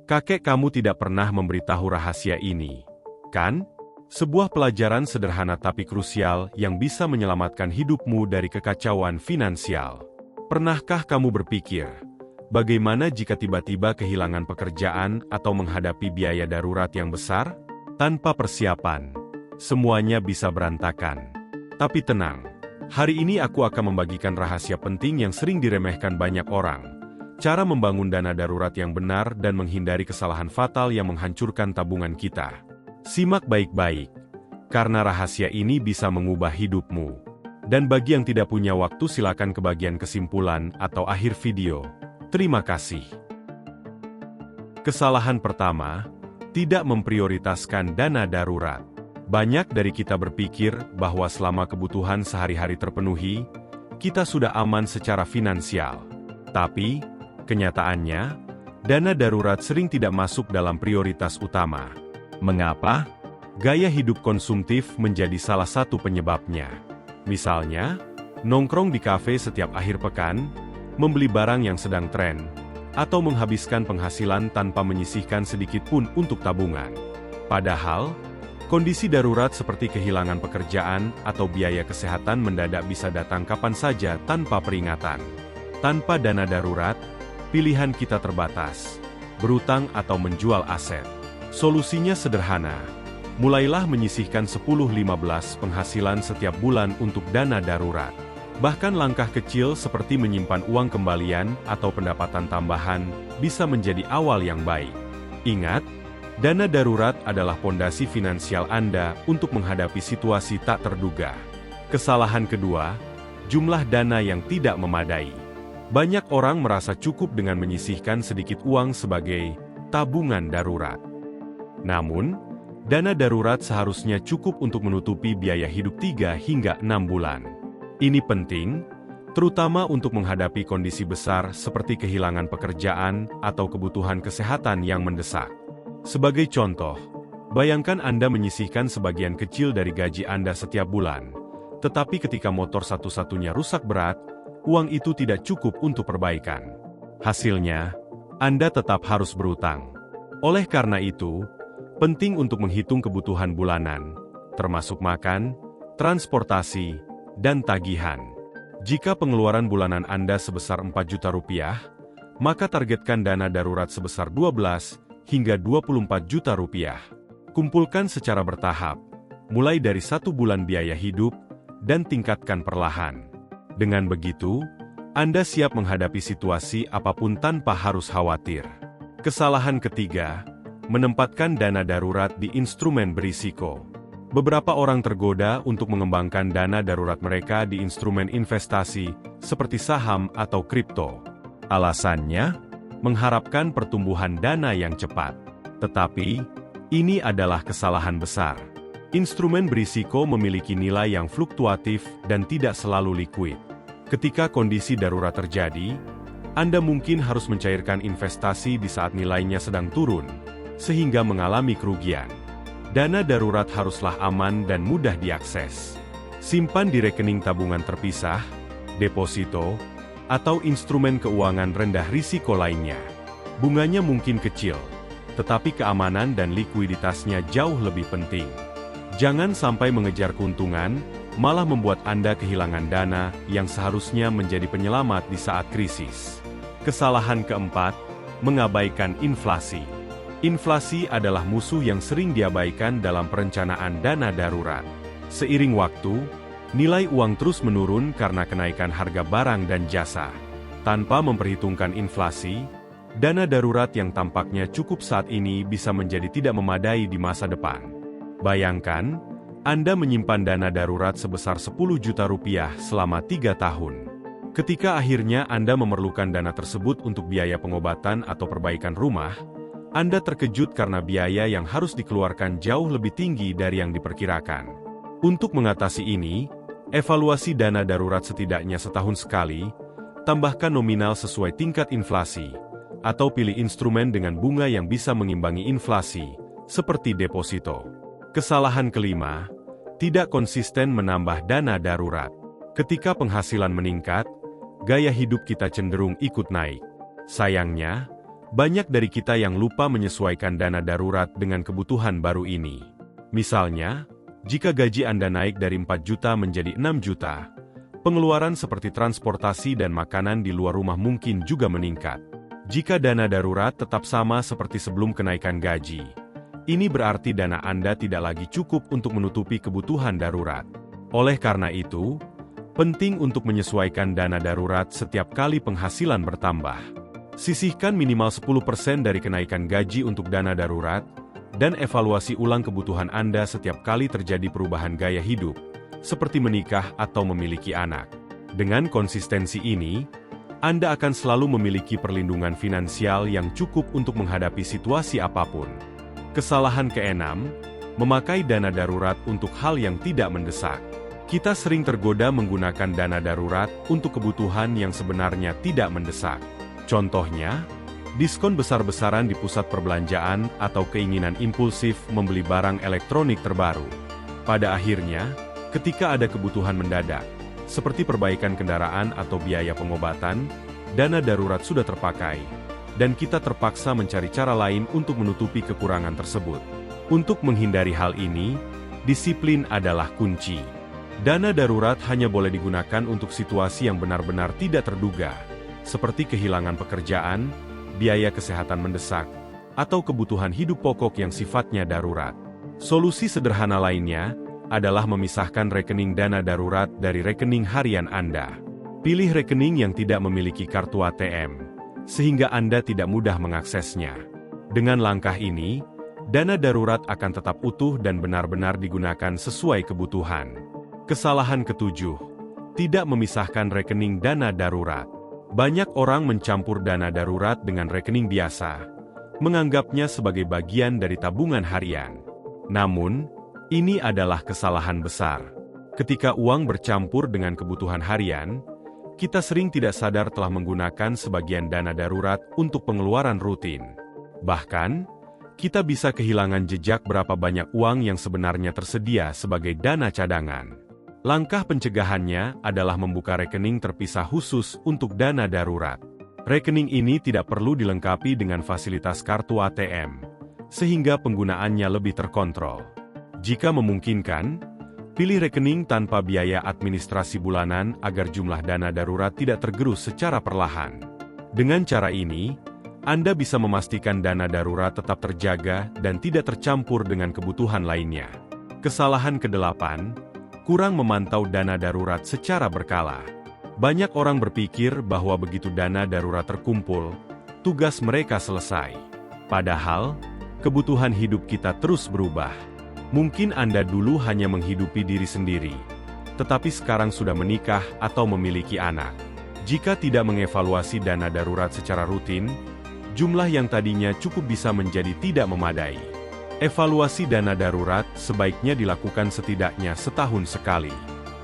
Kakek kamu tidak pernah memberitahu rahasia ini, kan? Sebuah pelajaran sederhana tapi krusial yang bisa menyelamatkan hidupmu dari kekacauan finansial. Pernahkah kamu berpikir, bagaimana jika tiba-tiba kehilangan pekerjaan atau menghadapi biaya darurat yang besar? Tanpa persiapan, semuanya bisa berantakan. Tapi tenang, hari ini aku akan membagikan rahasia penting yang sering diremehkan banyak orang. Cara membangun dana darurat yang benar dan menghindari kesalahan fatal yang menghancurkan tabungan kita. Simak baik-baik, karena rahasia ini bisa mengubah hidupmu. Dan bagi yang tidak punya waktu silakan ke bagian kesimpulan atau akhir video. Terima kasih. Kesalahan pertama, tidak memprioritaskan dana darurat. Banyak dari kita berpikir bahwa selama kebutuhan sehari-hari terpenuhi, kita sudah aman secara finansial. Tapi, kenyataannya, dana darurat sering tidak masuk dalam prioritas utama. Mengapa? Gaya hidup konsumtif menjadi salah satu penyebabnya. Misalnya, nongkrong di kafe setiap akhir pekan, membeli barang yang sedang tren, atau menghabiskan penghasilan tanpa menyisihkan sedikit pun untuk tabungan. Padahal, kondisi darurat seperti kehilangan pekerjaan atau biaya kesehatan mendadak bisa datang kapan saja tanpa peringatan. Tanpa dana darurat, pilihan kita terbatas, berutang atau menjual aset. Solusinya sederhana, mulailah menyisihkan 10-15% penghasilan setiap bulan untuk dana darurat. Bahkan langkah kecil seperti menyimpan uang kembalian atau pendapatan tambahan bisa menjadi awal yang baik. Ingat, dana darurat adalah fondasi finansial Anda untuk menghadapi situasi tak terduga. Kesalahan kedua, jumlah dana yang tidak memadai. Banyak orang merasa cukup dengan menyisihkan sedikit uang sebagai tabungan darurat. Namun, dana darurat seharusnya cukup untuk menutupi biaya hidup 3 hingga 6 bulan. Ini penting, terutama untuk menghadapi kondisi besar seperti kehilangan pekerjaan atau kebutuhan kesehatan yang mendesak. Sebagai contoh, bayangkan Anda menyisihkan sebagian kecil dari gaji Anda setiap bulan, tetapi ketika motor satu-satunya rusak berat, uang itu tidak cukup untuk perbaikan. Hasilnya, Anda tetap harus berutang. Oleh karena itu, penting untuk menghitung kebutuhan bulanan, termasuk makan, transportasi, dan tagihan. Jika pengeluaran bulanan Anda sebesar 4 juta rupiah, maka targetkan dana darurat sebesar 12 hingga 24 juta rupiah. Kumpulkan secara bertahap, mulai dari 1 bulan biaya hidup, dan tingkatkan perlahan. Dengan begitu, Anda siap menghadapi situasi apapun tanpa harus khawatir. Kesalahan ketiga, menempatkan dana darurat di instrumen berisiko. Beberapa orang tergoda untuk mengembangkan dana darurat mereka di instrumen investasi seperti saham atau kripto. Alasannya, mengharapkan pertumbuhan dana yang cepat. Tetapi, ini adalah kesalahan besar. Instrumen berisiko memiliki nilai yang fluktuatif dan tidak selalu likuid. Ketika kondisi darurat terjadi, Anda mungkin harus mencairkan investasi di saat nilainya sedang turun, sehingga mengalami kerugian. Dana darurat haruslah aman dan mudah diakses. Simpan di rekening tabungan terpisah, deposito, atau instrumen keuangan rendah risiko lainnya. Bunganya mungkin kecil, tetapi keamanan dan likuiditasnya jauh lebih penting. Jangan sampai mengejar keuntungan, malah membuat Anda kehilangan dana yang seharusnya menjadi penyelamat di saat krisis. Kesalahan keempat, mengabaikan inflasi. Inflasi adalah musuh yang sering diabaikan dalam perencanaan dana darurat. Seiring waktu, nilai uang terus menurun karena kenaikan harga barang dan jasa. Tanpa memperhitungkan inflasi, dana darurat yang tampaknya cukup saat ini bisa menjadi tidak memadai di masa depan. Bayangkan, Anda menyimpan dana darurat sebesar 10 juta rupiah selama 3 tahun. Ketika akhirnya Anda memerlukan dana tersebut untuk biaya pengobatan atau perbaikan rumah, Anda terkejut karena biaya yang harus dikeluarkan jauh lebih tinggi dari yang diperkirakan. Untuk mengatasi ini, evaluasi dana darurat setidaknya setahun sekali, tambahkan nominal sesuai tingkat inflasi, atau pilih instrumen dengan bunga yang bisa mengimbangi inflasi, seperti deposito. Kesalahan kelima, tidak konsisten menambah dana darurat. Ketika penghasilan meningkat, gaya hidup kita cenderung ikut naik. Sayangnya, Banyak dari kita yang lupa menyesuaikan dana darurat dengan kebutuhan baru ini. Misalnya, jika gaji Anda naik dari 4 juta menjadi 6 juta, pengeluaran seperti transportasi dan makanan di luar rumah mungkin juga meningkat. Jika dana darurat tetap sama seperti sebelum kenaikan gaji, ini berarti dana Anda tidak lagi cukup untuk menutupi kebutuhan darurat. Oleh karena itu, penting untuk menyesuaikan dana darurat setiap kali penghasilan bertambah. Sisihkan minimal 10% dari kenaikan gaji untuk dana darurat, dan evaluasi ulang kebutuhan Anda setiap kali terjadi perubahan gaya hidup, seperti menikah atau memiliki anak. Dengan konsistensi ini, Anda akan selalu memiliki perlindungan finansial yang cukup untuk menghadapi situasi apapun. Kesalahan keenam, memakai dana darurat untuk hal yang tidak mendesak. Kita sering tergoda menggunakan dana darurat untuk kebutuhan yang sebenarnya tidak mendesak. Contohnya, diskon besar-besaran di pusat perbelanjaan atau keinginan impulsif membeli barang elektronik terbaru. Pada akhirnya, ketika ada kebutuhan mendadak, seperti perbaikan kendaraan atau biaya pengobatan, dana darurat sudah terpakai, dan kita terpaksa mencari cara lain untuk menutupi kekurangan tersebut. Untuk menghindari hal ini, disiplin adalah kunci. Dana darurat hanya boleh digunakan untuk situasi yang benar-benar tidak terduga, seperti kehilangan pekerjaan, biaya kesehatan mendesak, atau kebutuhan hidup pokok yang sifatnya darurat. Solusi sederhana lainnya adalah memisahkan rekening dana darurat dari rekening harian Anda. Pilih rekening yang tidak memiliki kartu ATM, sehingga Anda tidak mudah mengaksesnya. Dengan langkah ini, dana darurat akan tetap utuh dan benar-benar digunakan sesuai kebutuhan. Kesalahan ketujuh, tidak memisahkan rekening dana darurat. Banyak orang mencampur dana darurat dengan rekening biasa, menganggapnya sebagai bagian dari tabungan harian. Namun, ini adalah kesalahan besar. Ketika uang bercampur dengan kebutuhan harian, kita sering tidak sadar telah menggunakan sebagian dana darurat untuk pengeluaran rutin. Bahkan, kita bisa kehilangan jejak berapa banyak uang yang sebenarnya tersedia sebagai dana cadangan. Langkah pencegahannya adalah membuka rekening terpisah khusus untuk dana darurat. Rekening ini tidak perlu dilengkapi dengan fasilitas kartu ATM, sehingga penggunaannya lebih terkontrol. Jika memungkinkan, pilih rekening tanpa biaya administrasi bulanan agar jumlah dana darurat tidak tergerus secara perlahan. Dengan cara ini, Anda bisa memastikan dana darurat tetap terjaga dan tidak tercampur dengan kebutuhan lainnya. Kesalahan kedelapan, kurang memantau dana darurat secara berkala. Banyak orang berpikir bahwa begitu dana darurat terkumpul, tugas mereka selesai. Padahal, kebutuhan hidup kita terus berubah. Mungkin Anda dulu hanya menghidupi diri sendiri, tetapi sekarang sudah menikah atau memiliki anak. Jika tidak mengevaluasi dana darurat secara rutin, jumlah yang tadinya cukup bisa menjadi tidak memadai. Evaluasi dana darurat sebaiknya dilakukan setidaknya setahun sekali.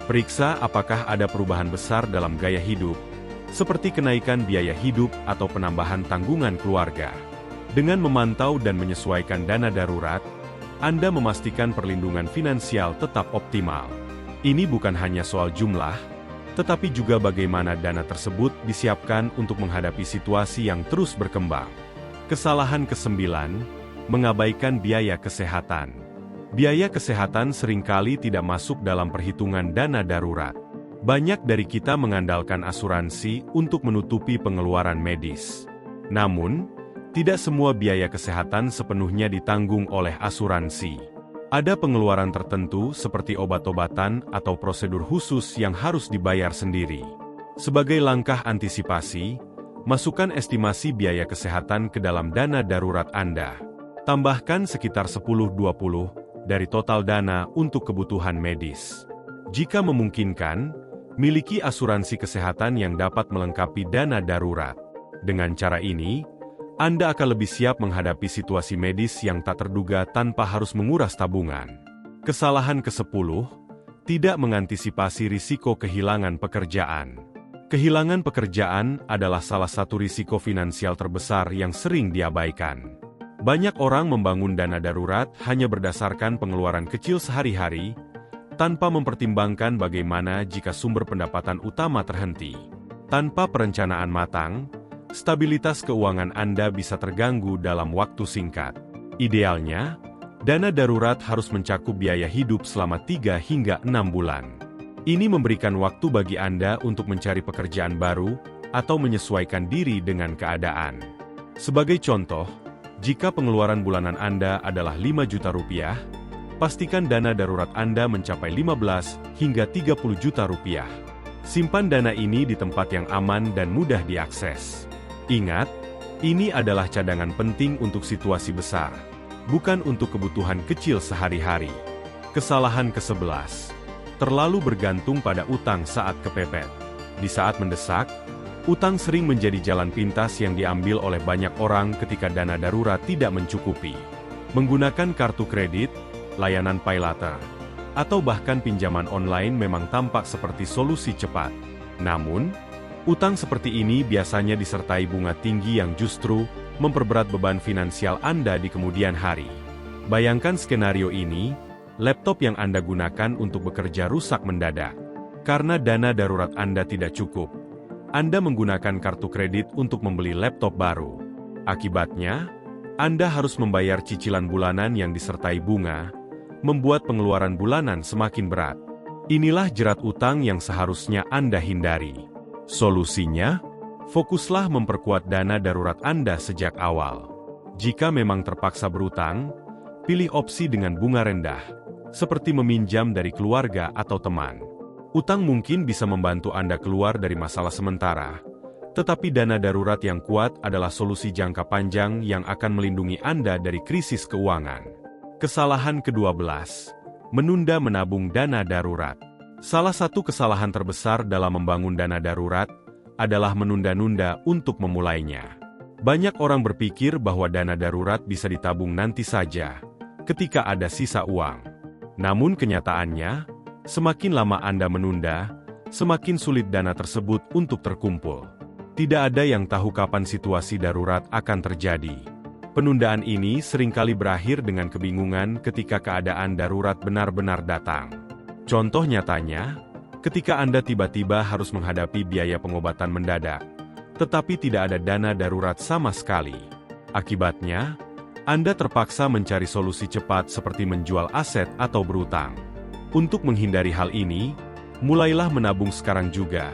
Periksa apakah ada perubahan besar dalam gaya hidup, seperti kenaikan biaya hidup atau penambahan tanggungan keluarga. Dengan memantau dan menyesuaikan dana darurat, Anda memastikan perlindungan finansial tetap optimal. Ini bukan hanya soal jumlah, tetapi juga bagaimana dana tersebut disiapkan untuk menghadapi situasi yang terus berkembang. Kesalahan kesembilan, mengabaikan biaya kesehatan. Biaya kesehatan seringkali tidak masuk dalam perhitungan dana darurat. Banyak dari kita mengandalkan asuransi untuk menutupi pengeluaran medis. Namun, tidak semua biaya kesehatan sepenuhnya ditanggung oleh asuransi. Ada pengeluaran tertentu seperti obat-obatan atau prosedur khusus yang harus dibayar sendiri. Sebagai langkah antisipasi, masukkan estimasi biaya kesehatan ke dalam dana darurat Anda. Tambahkan sekitar 10-20 dari total dana untuk kebutuhan medis. Jika memungkinkan, miliki asuransi kesehatan yang dapat melengkapi dana darurat. Dengan cara ini, Anda akan lebih siap menghadapi situasi medis yang tak terduga tanpa harus menguras tabungan. Kesalahan ke-10, tidak mengantisipasi risiko kehilangan pekerjaan. Kehilangan pekerjaan adalah salah satu risiko finansial terbesar yang sering diabaikan. Banyak orang membangun dana darurat hanya berdasarkan pengeluaran kecil sehari-hari, tanpa mempertimbangkan bagaimana jika sumber pendapatan utama terhenti. Tanpa perencanaan matang, stabilitas keuangan Anda bisa terganggu dalam waktu singkat. Idealnya, dana darurat harus mencakup biaya hidup selama 3 hingga 6 bulan. Ini memberikan waktu bagi Anda untuk mencari pekerjaan baru atau menyesuaikan diri dengan keadaan. Sebagai contoh, jika pengeluaran bulanan Anda adalah 5 juta rupiah, pastikan dana darurat Anda mencapai 15 hingga 30 juta rupiah. Simpan dana ini di tempat yang aman dan mudah diakses. Ingat, ini adalah cadangan penting untuk situasi besar, bukan untuk kebutuhan kecil sehari-hari. Kesalahan ke-11. Terlalu bergantung pada utang saat kepepet. Di saat mendesak, utang sering menjadi jalan pintas yang diambil oleh banyak orang ketika dana darurat tidak mencukupi. Menggunakan kartu kredit, layanan paylater, atau bahkan pinjaman online memang tampak seperti solusi cepat. Namun, utang seperti ini biasanya disertai bunga tinggi yang justru memperberat beban finansial Anda di kemudian hari. Bayangkan skenario ini, laptop yang Anda gunakan untuk bekerja rusak mendadak. Karena dana darurat Anda tidak cukup, Anda menggunakan kartu kredit untuk membeli laptop baru. Akibatnya, Anda harus membayar cicilan bulanan yang disertai bunga, membuat pengeluaran bulanan semakin berat. Inilah jerat utang yang seharusnya Anda hindari. Solusinya, fokuslah memperkuat dana darurat Anda sejak awal. Jika memang terpaksa berutang, pilih opsi dengan bunga rendah, seperti meminjam dari keluarga atau teman. Utang mungkin bisa membantu Anda keluar dari masalah sementara, tetapi dana darurat yang kuat adalah solusi jangka panjang yang akan melindungi Anda dari krisis keuangan. Kesalahan ke-12, menunda menabung dana darurat. Salah satu kesalahan terbesar dalam membangun dana darurat adalah menunda-nunda untuk memulainya. Banyak orang berpikir bahwa dana darurat bisa ditabung nanti saja, ketika ada sisa uang. Namun kenyataannya, semakin lama Anda menunda, semakin sulit dana tersebut untuk terkumpul. Tidak ada yang tahu kapan situasi darurat akan terjadi. Penundaan ini seringkali berakhir dengan kebingungan ketika keadaan darurat benar-benar datang. Contoh nyatanya, ketika Anda tiba-tiba harus menghadapi biaya pengobatan mendadak, tetapi tidak ada dana darurat sama sekali. Akibatnya, Anda terpaksa mencari solusi cepat seperti menjual aset atau berutang. Untuk menghindari hal ini, mulailah menabung sekarang juga,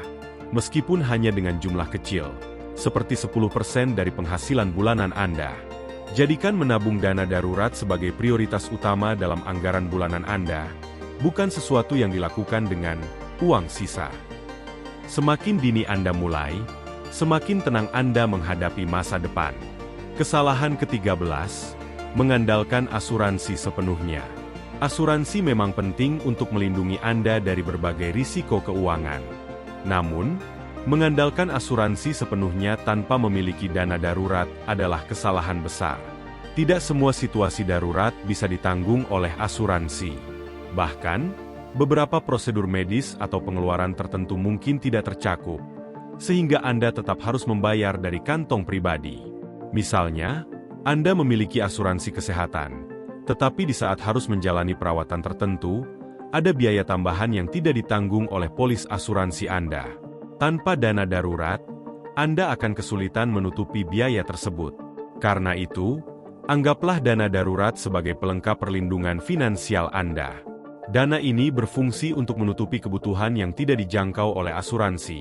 meskipun hanya dengan jumlah kecil, seperti 10% dari penghasilan bulanan Anda. Jadikan menabung dana darurat sebagai prioritas utama dalam anggaran bulanan Anda, bukan sesuatu yang dilakukan dengan uang sisa. Semakin dini Anda mulai, semakin tenang Anda menghadapi masa depan. Kesalahan ke-13, mengandalkan asuransi sepenuhnya. Asuransi memang penting untuk melindungi Anda dari berbagai risiko keuangan. Namun, mengandalkan asuransi sepenuhnya tanpa memiliki dana darurat adalah kesalahan besar. Tidak semua situasi darurat bisa ditanggung oleh asuransi. Bahkan, beberapa prosedur medis atau pengeluaran tertentu mungkin tidak tercakup, sehingga Anda tetap harus membayar dari kantong pribadi. Misalnya, Anda memiliki asuransi kesehatan, tetapi di saat harus menjalani perawatan tertentu, ada biaya tambahan yang tidak ditanggung oleh polis asuransi Anda. Tanpa dana darurat, Anda akan kesulitan menutupi biaya tersebut. Karena itu, anggaplah dana darurat sebagai pelengkap perlindungan finansial Anda. Dana ini berfungsi untuk menutupi kebutuhan yang tidak dijangkau oleh asuransi,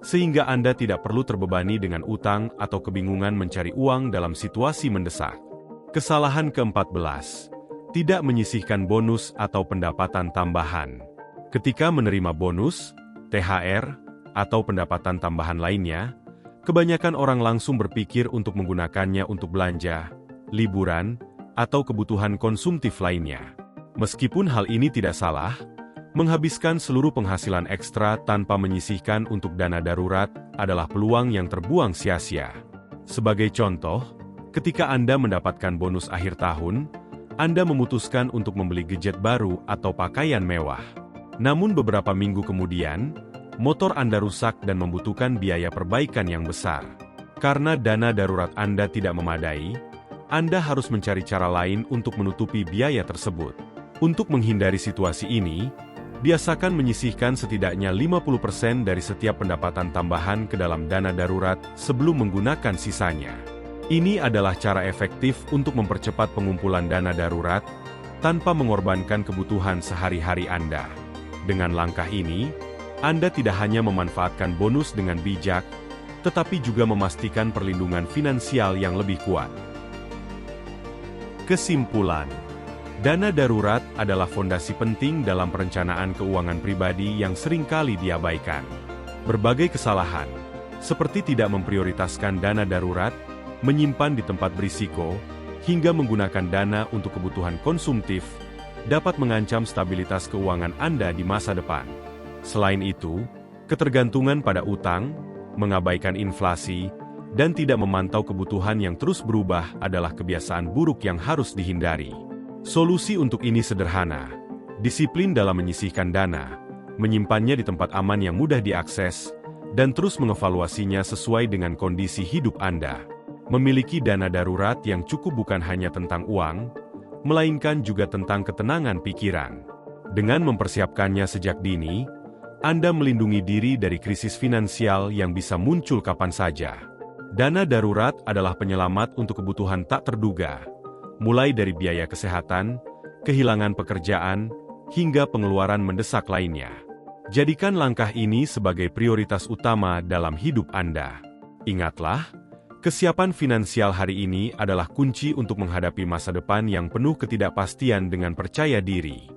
sehingga Anda tidak perlu terbebani dengan utang atau kebingungan mencari uang dalam situasi mendesak. Kesalahan ke-14, tidak menyisihkan bonus atau pendapatan tambahan. Ketika menerima bonus, THR, atau pendapatan tambahan lainnya, kebanyakan orang langsung berpikir untuk menggunakannya untuk belanja, liburan, atau kebutuhan konsumtif lainnya. Meskipun hal ini tidak salah, menghabiskan seluruh penghasilan ekstra tanpa menyisihkan untuk dana darurat adalah peluang yang terbuang sia-sia. Sebagai contoh, ketika Anda mendapatkan bonus akhir tahun, Anda memutuskan untuk membeli gadget baru atau pakaian mewah. Namun beberapa minggu kemudian, motor Anda rusak dan membutuhkan biaya perbaikan yang besar. Karena dana darurat Anda tidak memadai, Anda harus mencari cara lain untuk menutupi biaya tersebut. Untuk menghindari situasi ini, Biasakan menyisihkan setidaknya 50% dari setiap pendapatan tambahan ke dalam dana darurat sebelum menggunakan sisanya. Ini adalah cara efektif untuk mempercepat pengumpulan dana darurat tanpa mengorbankan kebutuhan sehari-hari Anda. Dengan langkah ini, Anda tidak hanya memanfaatkan bonus dengan bijak, tetapi juga memastikan perlindungan finansial yang lebih kuat. Kesimpulan: dana darurat adalah fondasi penting dalam perencanaan keuangan pribadi yang seringkali diabaikan. Berbagai kesalahan, seperti tidak memprioritaskan dana darurat, menyimpan di tempat berisiko, hingga menggunakan dana untuk kebutuhan konsumtif, dapat mengancam stabilitas keuangan Anda di masa depan. Selain itu, ketergantungan pada utang, mengabaikan inflasi, dan tidak memantau kebutuhan yang terus berubah adalah kebiasaan buruk yang harus dihindari. Solusi untuk ini sederhana: disiplin dalam menyisihkan dana, menyimpannya di tempat aman yang mudah diakses, dan terus mengevaluasinya sesuai dengan kondisi hidup Anda. Memiliki dana darurat yang cukup bukan hanya tentang uang, melainkan juga tentang ketenangan pikiran. Dengan mempersiapkannya sejak dini, Anda melindungi diri dari krisis finansial yang bisa muncul kapan saja. Dana darurat adalah penyelamat untuk kebutuhan tak terduga, mulai dari biaya kesehatan, kehilangan pekerjaan, hingga pengeluaran mendesak lainnya. Jadikan langkah ini sebagai prioritas utama dalam hidup Anda. Ingatlah, kesiapan finansial hari ini adalah kunci untuk menghadapi masa depan yang penuh ketidakpastian dengan percaya diri.